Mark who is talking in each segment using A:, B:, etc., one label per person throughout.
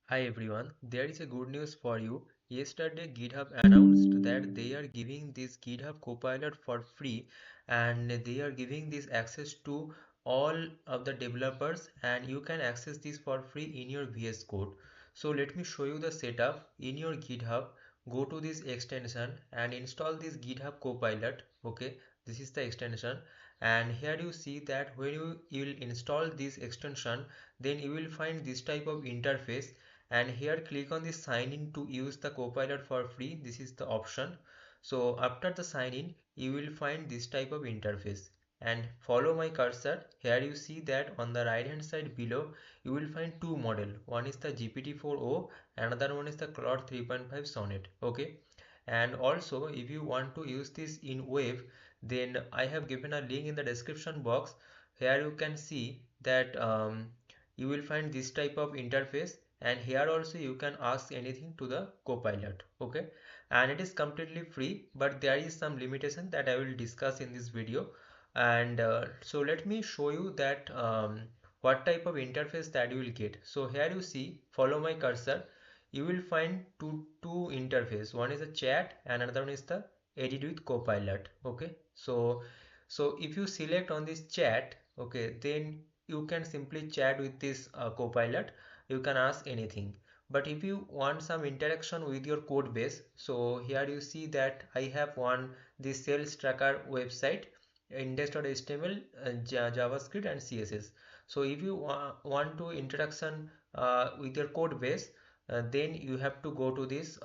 A: Hi everyone, there is a good news for you. Yesterday GitHub announced that they are giving this GitHub Copilot for free and they are giving this access to all of the developers and you can access this for free in your VS Code. So let me show you the setup in your GitHub. Go to this extension and install this GitHub Copilot. Okay, this is the extension and here you see that when you will install this extension, then you will find this type of interface, and here click on the sign in to use the Copilot for free. This is the option. So after the sign in you will find this type of interface and follow my cursor. Here you see that on the right hand side below you will find two model. One is the GPT-4O, another one is the Claude 3.5 Sonnet. Okay, and also if you want to use this in web, then I have given a link in the description box. Here you can see that you will find this type of interface, and here also you can ask anything to the Copilot. Okay, and it is completely free, but there is some limitation that I will discuss in this video. And so let me show you that what type of interface that you will get. So here you see, follow my cursor, you will find two interface. One is a chat and another one is the edit with Copilot. Okay, so if you select on this chat, okay, then you can simply chat with this Copilot. You can ask anything. But if you want some interaction with your code base, so here you see that I have one this sales tracker website, index.html, JavaScript and CSS. So if you want to interaction with your code base, then you have to go to this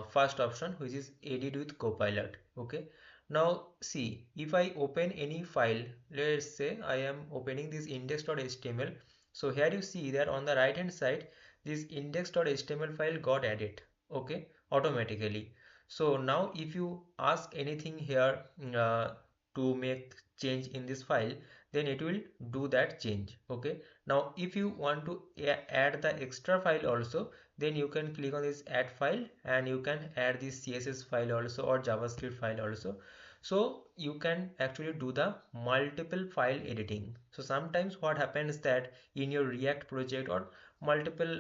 A: first option, which is edit with Copilot. Okay, now see, if I open any file, let's say I am opening this index.html. So here you see that on the right hand side this index.html file got added, okay, automatically. So now if you ask anything here to make change in this file, then it will do that change. Okay, now if you want to add the extra file also, then you can click on this add file and you can add this CSS file also or JavaScript file also. So you can actually do the multiple file editing. So sometimes what happens that in your React project or multiple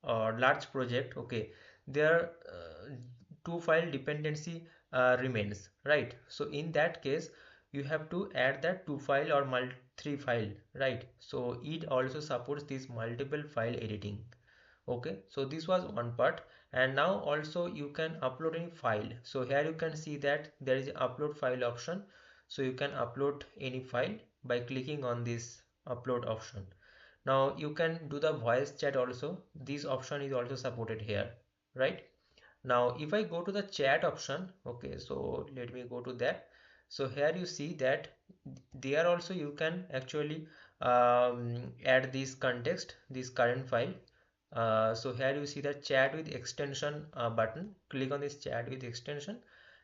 A: or large project, okay, there two file dependency remains, right? So in that case you have to add that two file or three file, right? So it also supports this multiple file editing. Okay, so this was one part, and now also you can upload any file. So here you can see that there is upload file option, so you can upload any file by clicking on this upload option. Now you can do the voice chat also. This option is also supported here, right? Now if I go to the chat option, okay, so let me go to that. So here you see that there also you can actually add this context, this current file. So here you see the chat with extension button. Click on this chat with extension,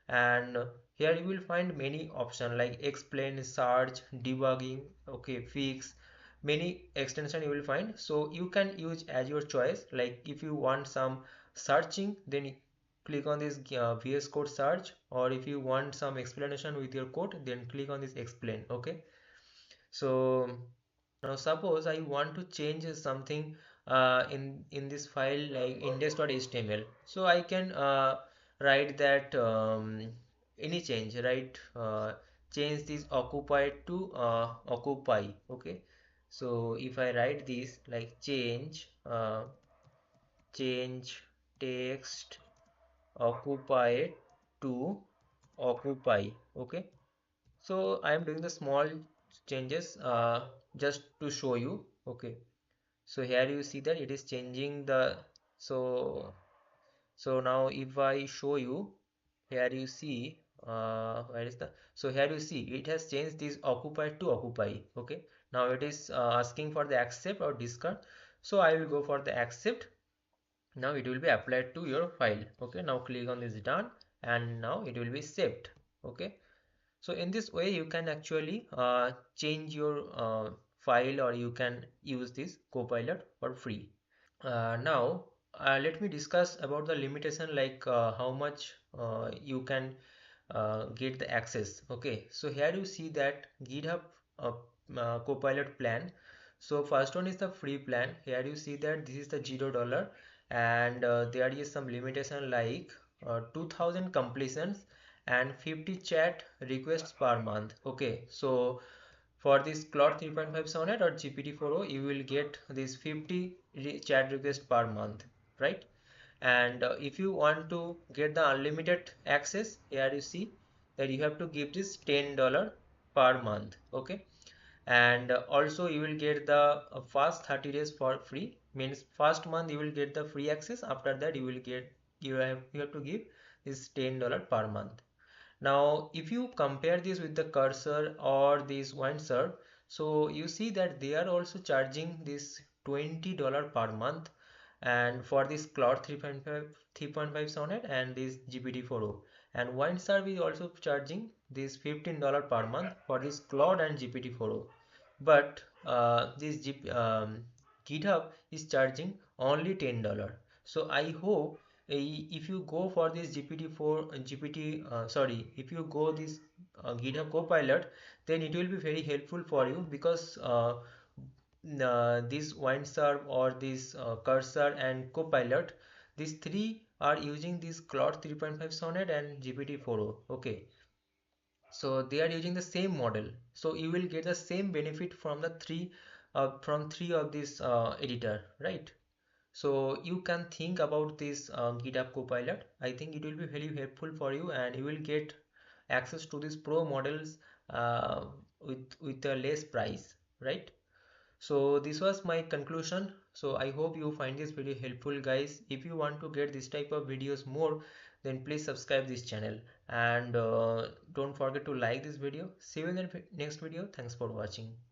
A: and here you will find many options like explain, search, debugging, okay, fix, many extension you will find. So you can use as your choice. Like if you want some searching, then you click on this VS Code search, or if you want some explanation with your code, then click on this explain. Okay, so now suppose I want to change something in this file like index.html. So I can write that any change, right? Change this occupy to occupy. Okay, so if I write this like change text occupy to occupy. Okay, so I am doing the small changes just to show you. Okay, so here you see that it is changing the, so now if I show you, here you see where is the, so here you see it has changed this occupy to occupy. Okay, now it is asking for the accept or discard, so I will go for the accept. Now it will be applied to your file. Okay, now click on this done, and now it will be saved. Okay, so in this way you can actually change your file, or you can use this Copilot for free. Now let me discuss about the limitation, like how much you can get the access. Okay, so here you see that GitHub Copilot plan. So first one is the free plan. Here you see that this is the $0, and there is some limitation like 2000 completions and 50 chat requests per month. Okay, so for this Claude 3.5 Sonnet or GPT-4o, you will get this 50 chat requests per month, right? And if you want to get the unlimited access, here you see that you have to give this $10 per month. Okay, and also you will get the first 30 days for free, means first month you will get the free access. After that you have to give this $10 per month. Now, if you compare this with the cursor or this WindSurf, so you see that they are also charging this $20 per month, and for this Claude 3.5 Sonnet and this GPT-4o, and WindSurf is also charging this $15 per month for this Claude and GPT-4o, but GitHub is charging only $10. So I hope if you go for this GPT-4 GPT sorry, if you go this GitHub Copilot, then it will be very helpful for you, because this WindSurf or this Cursor and Copilot, these three are using this Claude 3.5 Sonnet and GPT-4o. Okay, so they are using the same model, so you will get the same benefit from the three of this editor, right? So you can think about this GitHub Copilot. I think it will be very helpful for you, and you will get access to these pro models uh, with a less price, right? So this was my conclusion. So I hope you find this video helpful, guys. If you want to get this type of videos more, then please subscribe this channel, and don't forget to like this video. See you in the next video. Thanks for watching.